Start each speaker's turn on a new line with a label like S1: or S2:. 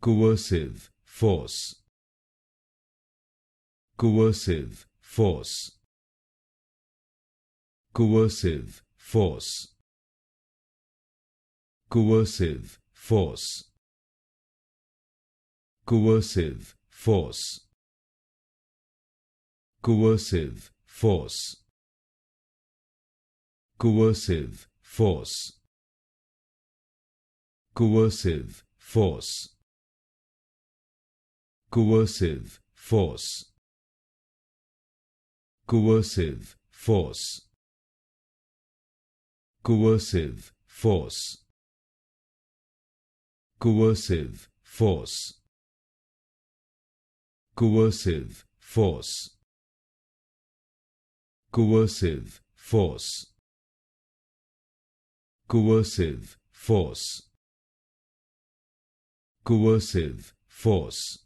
S1: Coercive force. Coercive force. Coercive force. Coercive force. Coercive force. Coercive force. Coercive force. Coercive force. Coercive force. Coercive force. Coercive force. Coercive force. Coercive force. Coercive force. Coercive force. Coercive force.